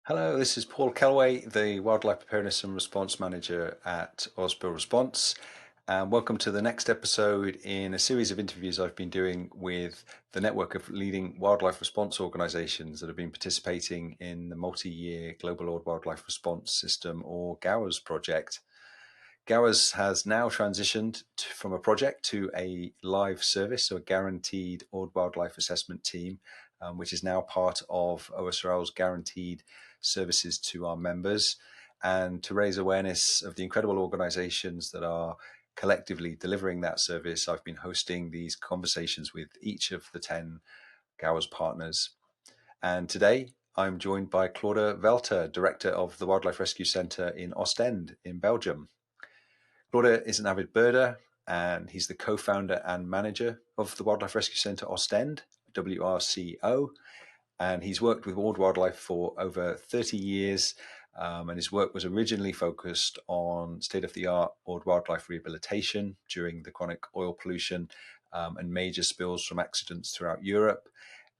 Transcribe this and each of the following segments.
Hello, this is Paul Kelway, the Wildlife Preparedness and Response Manager at OSRL Response. And welcome to the next episode in a series of interviews I've been doing with the network of leading wildlife response organizations that have been participating in the multi-year Global Wildlife Response System, or GOWRS project. GOWRS has now transitioned from a project to a live service, so a guaranteed wildlife assessment team, which is now part of OSRL's guaranteed services to our members. And to raise awareness of the incredible organizations that are collectively delivering that service, I've been hosting these conversations with each of the 10 GOWRS partners. And today I'm joined by Claude Velter, Director of the Wildlife Rescue Centre in Ostend in Belgium. Claude is an avid birder, and he's the co-founder and manager of the Wildlife Rescue Centre Ostend, WRCO, and he's worked with wildlife for over 30 years, and his work was originally focused on state-of-the-art wildlife rehabilitation during the chronic oil pollution and major spills from accidents throughout Europe.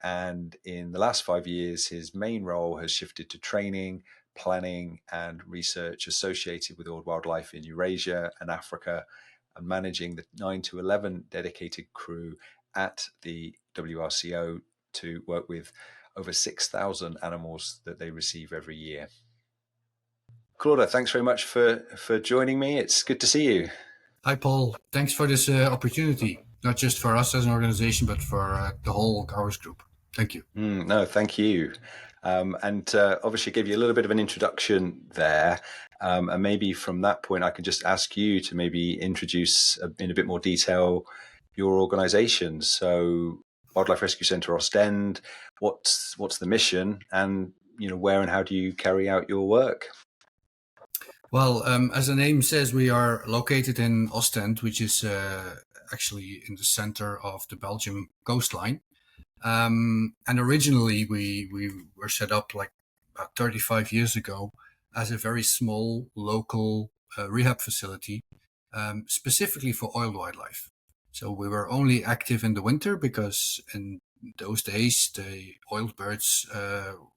And in the last 5 years, his main role has shifted to training, planning and research associated with wildlife in Eurasia and Africa, and managing the 9 to 11 dedicated crew at the WRCO to work with over 6,000 animals that they receive every year. Claude, thanks very much for joining me. It's good to see you. Hi, Paul. Thanks for this opportunity, not just for us as an organization, but for the whole GOWRS group. Thank you. No, thank you. And obviously gave you a little bit of an introduction there. And maybe from that point, I could just ask you to maybe introduce in a bit more detail your organization. So Wildlife Rescue Centre Ostend, what's the mission, and where and how do you carry out your work? Well, as the name says, we are located in Ostend, which is actually in the center of the Belgium coastline. And originally we were set up like about 35 years ago as a very small local rehab facility, specifically for oil wildlife. So we were only active in the winter because in those days the oil birds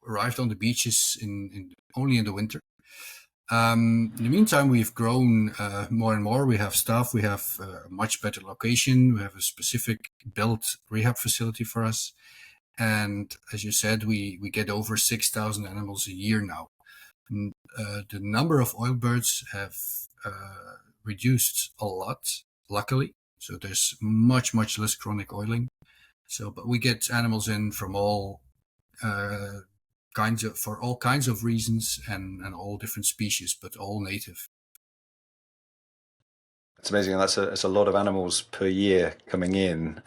arrived on the beaches only in the winter. In the meantime, we've grown more and more. We have staff. We have a much better location. We have a specific built rehab facility for us. And as you said, we get over 6,000 animals a year now. And, the number of oil birds have reduced a lot, luckily. So there's much less chronic oiling. So, but we get animals in from all for all kinds of reasons and all different species, but all native. It's amazing. That's a lot of animals per year coming in.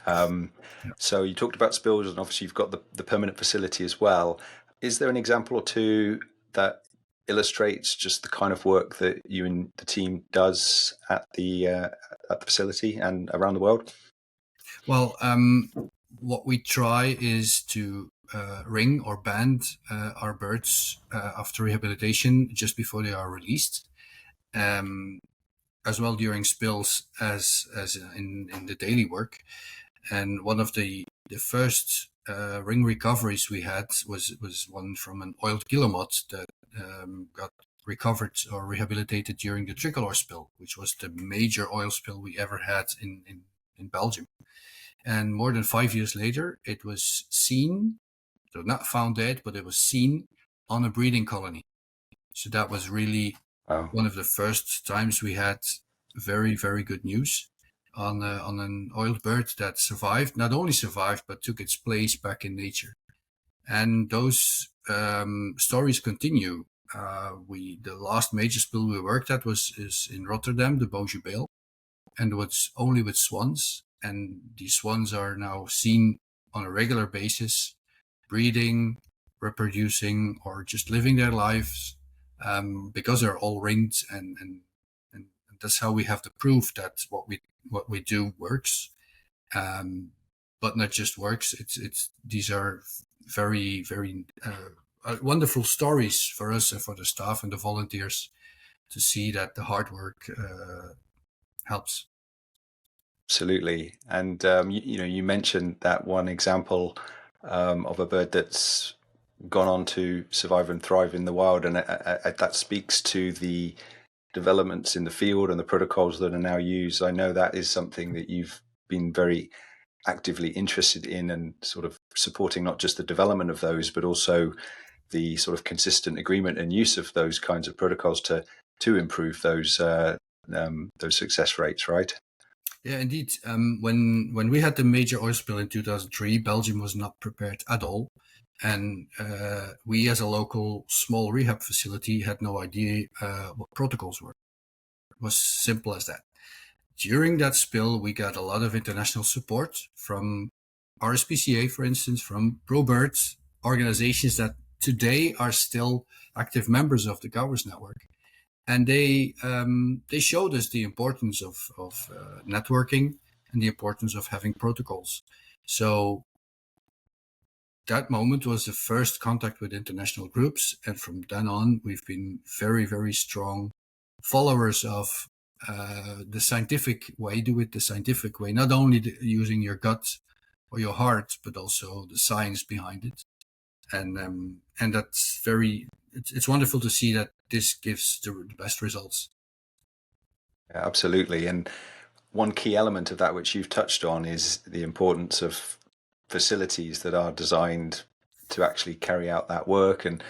So you talked about spills, and obviously you've got the permanent facility as well. Is there an example or two that illustrates just the kind of work that you and the team does at the facility and around the world? Well, what we try is to ring or band our birds after rehabilitation just before they are released, as well during spills as in the daily work. And one of the first ring recoveries we had was one from an oiled guillemot that got recovered or rehabilitated during the tricolor spill, which was the major oil spill we ever had in Belgium. And more than 5 years later, it was seen, so not found dead, but it was seen on a breeding colony. So that was really one of the first times we had very, very good news on an oiled bird that survived, not only survived, but took its place back in nature. And those stories continue. The last major spill we worked at is in Rotterdam, the Boge Bale, and was only with swans. And these swans are now seen on a regular basis, breeding, reproducing, or just living their lives, because they're all ringed, and that's how we have the proof that what we do works, but not just works. These are very, very wonderful stories for us and for the staff and the volunteers to see that the hard work helps. Absolutely. And you mentioned that one example of a bird that's gone on to survive and thrive in the wild, and that speaks to the developments in the field and the protocols that are now used. I know that is something that you've been very actively interested in and sort of supporting not just the development of those, but also the sort of consistent agreement and use of those kinds of protocols to improve those success rates, right? Yeah, indeed. When we had the major oil spill in 2003, Belgium was not prepared at all, and we, as a local small rehab facility, had no idea what protocols were. It was simple as that. During that spill, we got a lot of international support from RSPCA, for instance, from ProBird, organizations that today are still active members of the GOWRS network. And they showed us the importance of networking and the importance of having protocols. So that moment was the first contact with international groups. And from then on, we've been very, very strong followers of the scientific way. Do it the scientific way, not only using your gut or your heart, but also the science behind it. And that's it's wonderful to see that this gives the best results. Yeah, absolutely. And one key element of that, which you've touched on, is the importance of facilities that are designed to actually carry out that work. And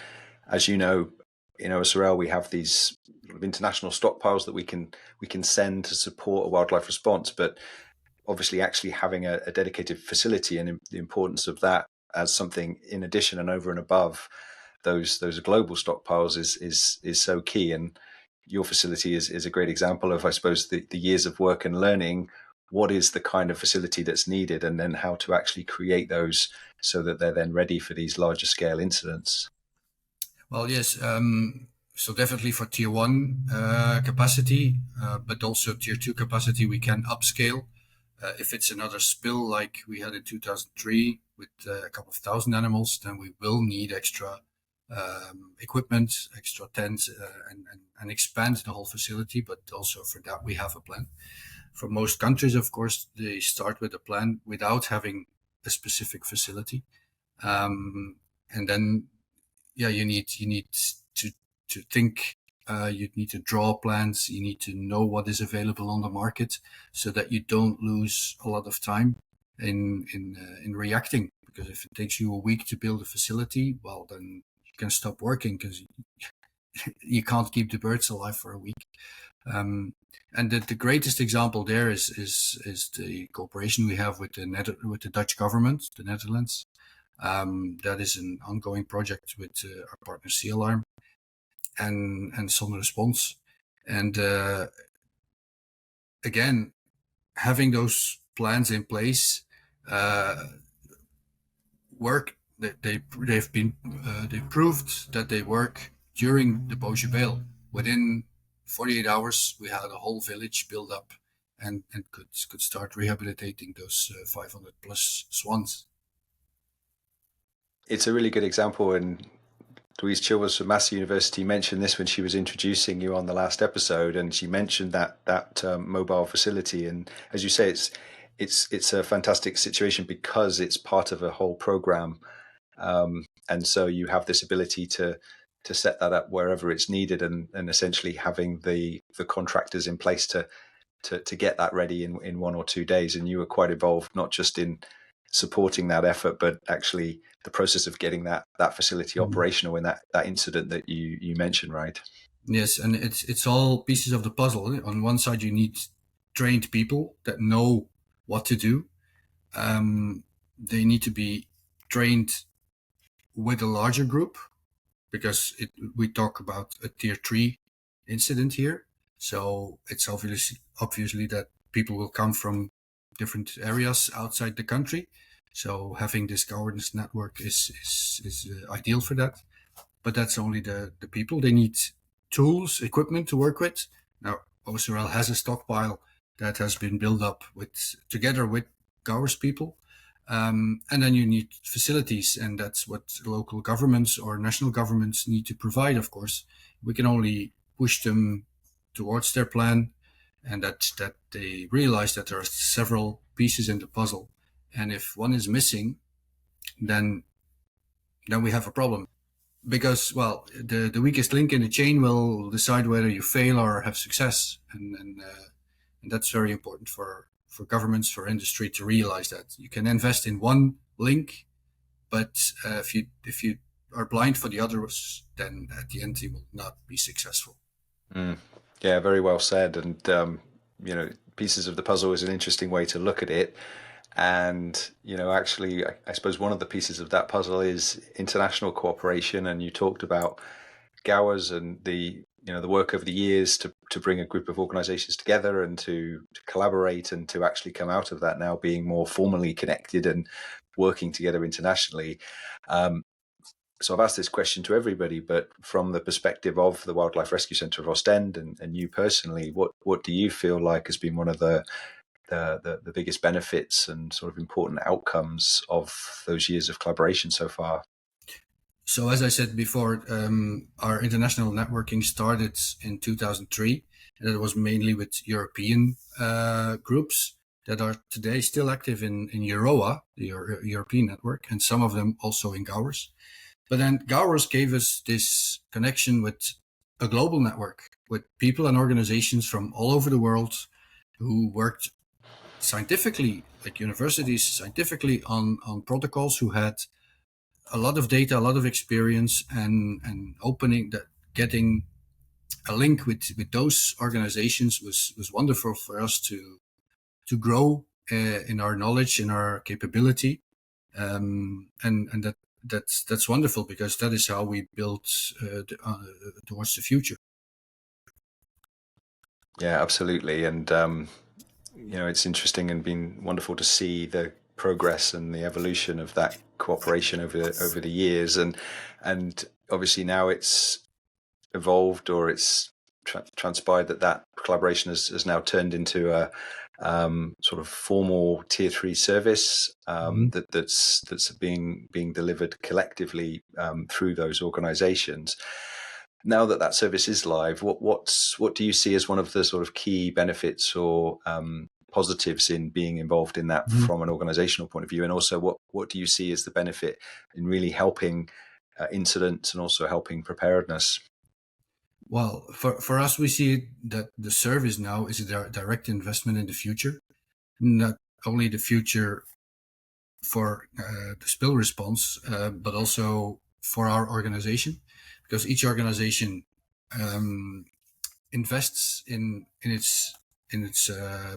as you know, in OSRL, we have these international stockpiles that we can send to support a wildlife response. But obviously, actually having a dedicated facility and the importance of that as something in addition and over and above those global stockpiles is so key. And your facility is a great example of, I suppose, the years of work and learning what is the kind of facility that's needed, and then how to actually create those so that they're then ready for these larger scale incidents. Well, yes. So definitely for tier one capacity, but also tier two capacity, we can upscale. If it's another spill like we had in 2003 with a couple of thousand animals, then we will need extra equipment, extra tents, and expand the whole facility. But also for that, we have a plan. For most countries, of course, they start with a plan without having a specific facility. And then, yeah, you need to think. You need to draw plans. You need to know what is available on the market, so that you don't lose a lot of time in reacting. Because if it takes you a week to build a facility, well, then you can stop working because you can't keep the birds alive for a week. And the greatest example there is the cooperation we have with the Dutch government, the Netherlands. That is an ongoing project with our partner Sea Alarm and Sun Response. And again, having those plans in place work. They've proved that they work during the Bojebeel. Within 48 hours, we had a whole village built up and could start rehabilitating those 500 plus swans. It's a really good example, and Louise Chilvers from Massey University mentioned this when she was introducing you on the last episode, and she mentioned that mobile facility. And as you say, it's a fantastic situation because it's part of a whole program, and so you have this ability to set that up wherever it's needed, and essentially having the contractors in place to get that ready in 1 or 2 days. And you were quite involved, not just in supporting that effort, but actually the process of getting that facility operational in that incident that you mentioned, right? Yes, and it's all pieces of the puzzle. On one side, you need trained people that know what to do. They need to be trained with a larger group, because we talk about a tier 3 incident here. So it's obviously that people will come from different areas outside the country. So having this governance network is ideal for that. But that's only the people. They need tools, equipment to work with. Now, OSRL has a stockpile that has been built up together with GOWRS people. And then you need facilities, and that's what local governments or national governments need to provide, of course. We can only push them towards their plan, and that they realize that there are several pieces in the puzzle. And if one is missing, then then we have a problem. Because, well, the weakest link in the chain will decide whether you fail or have success. And that's very important for governments, for industry to realize that you can invest in one link, but if you are blind for the others, then at the end you will not be successful. Yeah, very well said. And pieces of the puzzle is an interesting way to look at it. And actually, I suppose one of the pieces of that puzzle is international cooperation. And you talked about GOWRS and the work over the years to bring a group of organizations together and to collaborate and to actually come out of that now being more formally connected and working together internationally. So I've asked this question to everybody, but from the perspective of the Wildlife Rescue Centre of Ostend and you personally, what do you feel like has been one of the biggest benefits and sort of important outcomes of those years of collaboration so far? So as I said before, our international networking started in 2003, and it was mainly with European groups that are today still active in EUROA, the European network, and some of them also in GOWRS. But then GOWRS gave us this connection with a global network, with people and organizations from all over the world who worked scientifically, like universities, scientifically on protocols, who had a lot of data, a lot of experience, and opening that, getting a link with those organizations was wonderful for us to grow in our knowledge, in our capability, and that's wonderful, because that is how we build towards the future. Yeah, absolutely. And it's interesting and been wonderful to see the progress and the evolution of that cooperation over the years, and obviously now it's evolved, or it's transpired that collaboration has now turned into a sort of formal tier 3 service that's being delivered collectively through those organizations. Now that service is live, what do you see as one of the sort of key benefits or positives in being involved in that from an organizational point of view? And also what do you see as the benefit in really helping incidents and also helping preparedness? Well, for us, we see that the service now is a direct investment in the future, not only the future for the spill response, but also for our organization, because each organization invests in its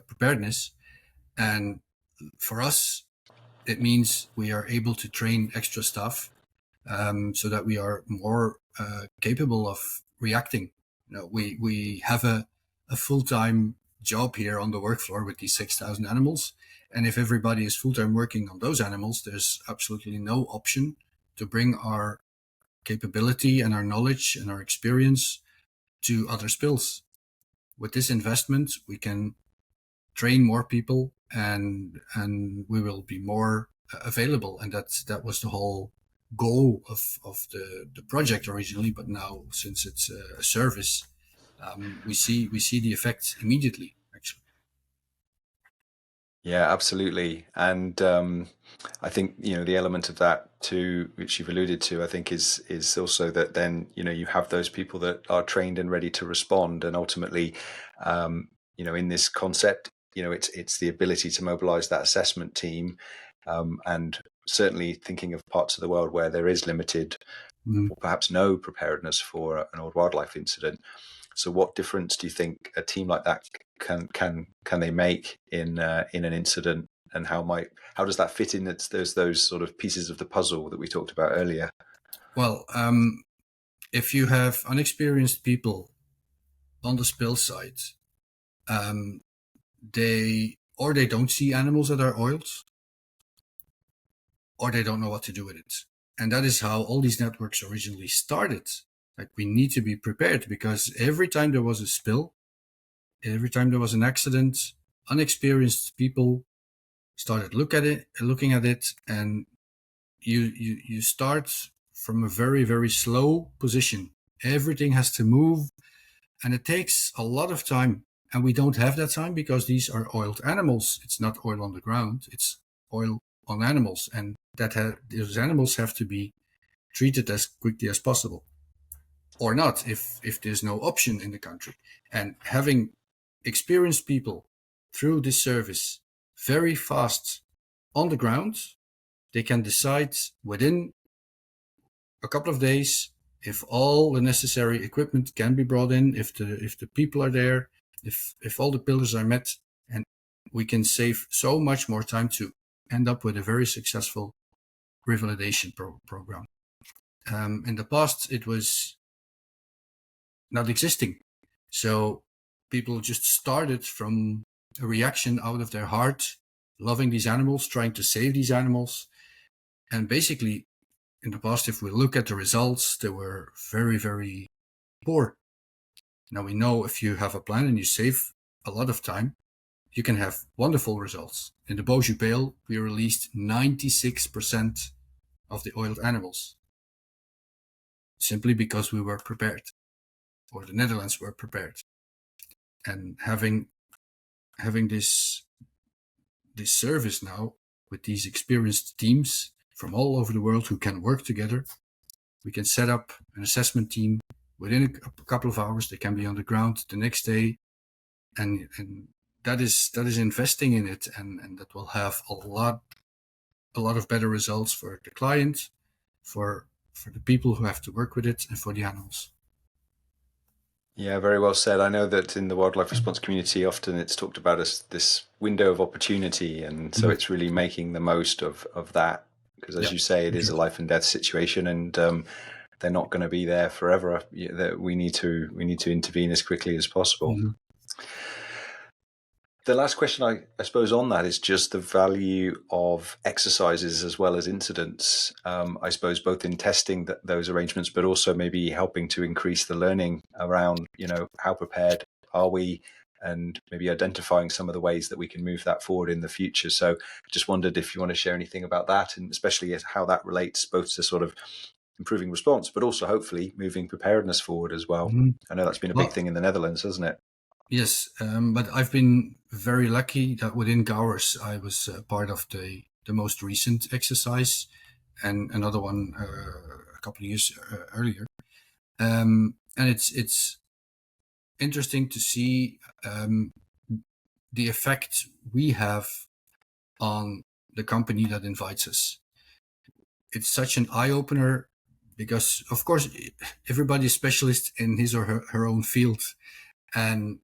preparedness, and for us, it means we are able to train extra staff so that we are more capable of reacting. We have a full-time job here on the work floor with these 6,000 animals. And if everybody is full-time working on those animals, there's absolutely no option to bring our capability and our knowledge and our experience to other spills. With this investment, we can train more people and we will be more available. And that was the whole goal of the project originally, but now since it's a service, we see the effects immediately, actually. Yeah, absolutely. And I think the element of that too, which you've alluded to, I think is also that then you have those people that are trained and ready to respond, and ultimately in this concept, it's the ability to mobilize that assessment team, and certainly thinking of parts of the world where there is limited or perhaps no preparedness for an old wildlife incident. So what difference do you think a team like that can they make in an incident, and how does that fit in? There's those sort of pieces of the puzzle that we talked about earlier. Well, if you have unexperienced people on the spill site, they don't see animals that are oiled, or they don't know what to do with it. And that is how all these networks originally started. Like, we need to be prepared, because every time there was a spill, every time there was an accident, unexperienced people started looking at it, and you start from a very, very slow position. Everything has to move, and it takes a lot of time. And we don't have that time, because these are oiled animals. It's not oil on the ground, it's oil on animals. And those animals have to be treated as quickly as possible, or not if there's no option in the country. And having experienced people through this service very fast on the ground, they can decide within a couple of days if all the necessary equipment can be brought in, if the people are there, if all the pillars are met, and we can save so much more time to end up with a very successful revalidation program. In the past, it was not existing. So people just started from a reaction out of their heart, loving these animals, trying to save these animals. And basically, in the past, if we look at the results, they were very, very poor. Now we know if you have a plan and you save a lot of time, you can have wonderful results. In the Beaujeu Pale, we released 96% of the oiled animals, simply because we were prepared, or the Netherlands were prepared. And having this service now with these experienced teams from all over the world who can work together, we can set up an assessment team within a couple of hours. They can be on the ground the next day, and that is investing in it, and that will have a lot of better results for the client, for the people who have to work with it, and for the animals. Yeah, very well said. I know that in the wildlife response community, often it's talked about as this window of opportunity, and so it's really making the most of that, because as you say, it is a life and death situation, and they're not going to be there forever. That we need to intervene as quickly as possible. The last question, I suppose, on that is just the value of exercises as well as incidents. I suppose both in testing those arrangements, but also maybe helping to increase the learning around, how prepared are we, and maybe identifying some of the ways that we can move that forward in the future. So just wondered if you want to share anything about that, and especially how that relates both to sort of improving response, but also hopefully moving preparedness forward as well. I know that's been a big thing in the Netherlands, hasn't it? Yes, but I've been very lucky that within GOWRS I was part of the most recent exercise, and another one a couple of years earlier. And it's interesting to see the effect we have on the company that invites us. It's such an eye-opener because, of course, everybody's specialist in his or her own field, and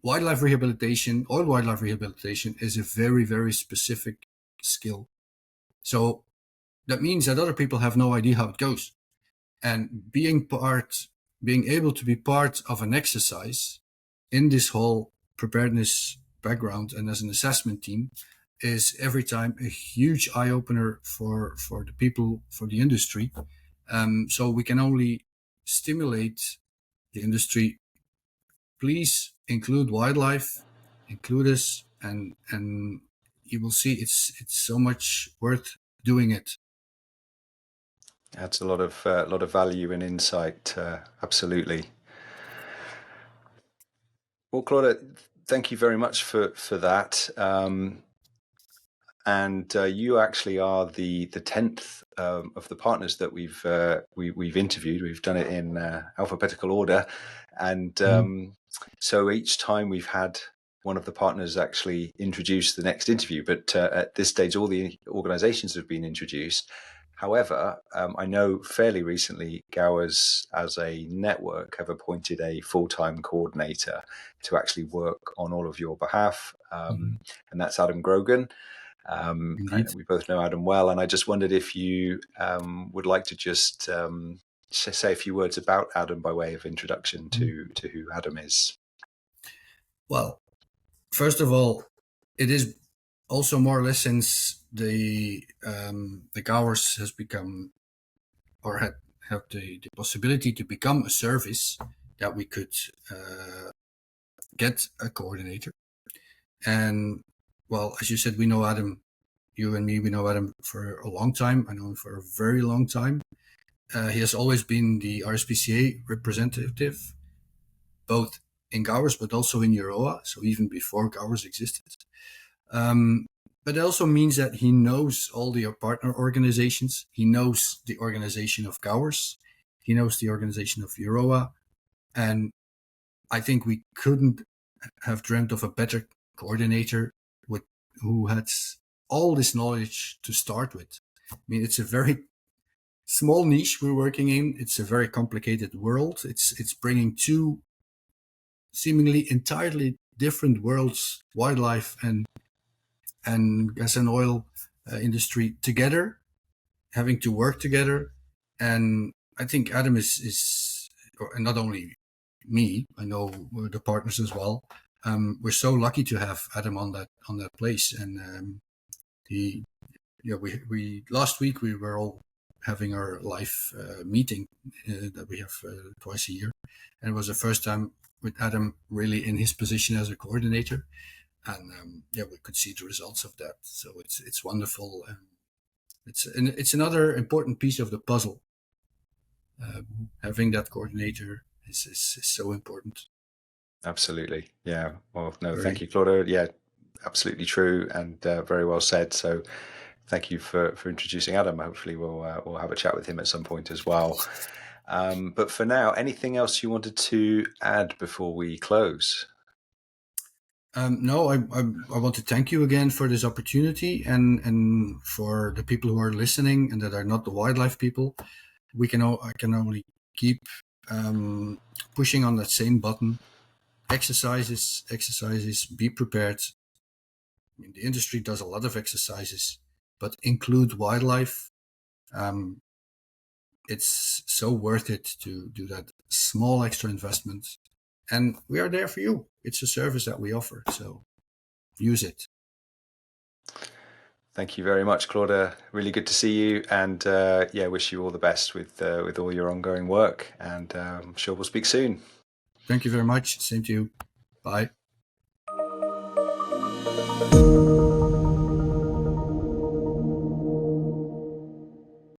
oil wildlife rehabilitation is a very, very specific skill. So that means that other people have no idea how it goes. And being able to be part of an exercise in this whole preparedness background and as an assessment team is every time a huge eye-opener for the people, for the industry. So we can only stimulate the industry. Please include wildlife, include us, and you will see it's so much worth doing it. Adds a lot of value and insight. Absolutely. Well, Claude, thank you very much for that. And you actually are the 10th of the partners that we've interviewed. We've done it in alphabetical order, and so each time we've had one of the partners actually introduce the next interview. But at this stage, all the organisations have been introduced. However, I know fairly recently GOWRS as a network have appointed a full-time coordinator to actually work on all of your behalf, and that's Adam Grogan. We both know Adam well, and I just wondered if you would like to just say a few words about Adam by way of introduction to who Adam is. Well, first of all, it is also more or less since the GOWRS has become or had the possibility to become a service that we could get a coordinator. And well, as you said, we know Adam, you and me, we know Adam for a long time. I know him for a very long time. He has always been the RSPCA representative, both in GOWRS, but also in EUROA, so even before GOWRS existed. but it also means that he knows all the partner organizations. He knows the organization of GOWRS. He knows the organization of EUROA. And I think we couldn't have dreamt of a better coordinator with who had all this knowledge to start with. I mean, it's a very small niche we're working in. It's a very complicated world. It's bringing two seemingly entirely different worlds, wildlife and gas and oil industry together, having to work together. And I think Adam is and not only me, I know the partners as well. We're so lucky to have Adam on that place. And he, we last week we were all having our live meeting that we have twice a year, and it was the first time with Adam really in his position as a coordinator. And we could see the results of that. So it's wonderful. It's another important piece of the puzzle. Having that coordinator is so important. Absolutely. Yeah. Well, no, thank you, Claude. Yeah, absolutely true, and very well said. So thank you for introducing Adam. Hopefully we'll have a chat with him at some point as well. But for now, anything else you wanted to add before we close? No, I want to thank you again for this opportunity, and for the people who are listening and that are not the wildlife people. I can only keep pushing on that same button. Exercises, be prepared. I mean, the industry does a lot of exercises, but include wildlife. It's so worth it to do that small extra investment. And we are there for you. It's a service that we offer, so use it. Thank you very much, Claude. Really good to see you, and wish you all the best with all your ongoing work. And I'm sure we'll speak soon. Thank you very much. Same to you. Bye.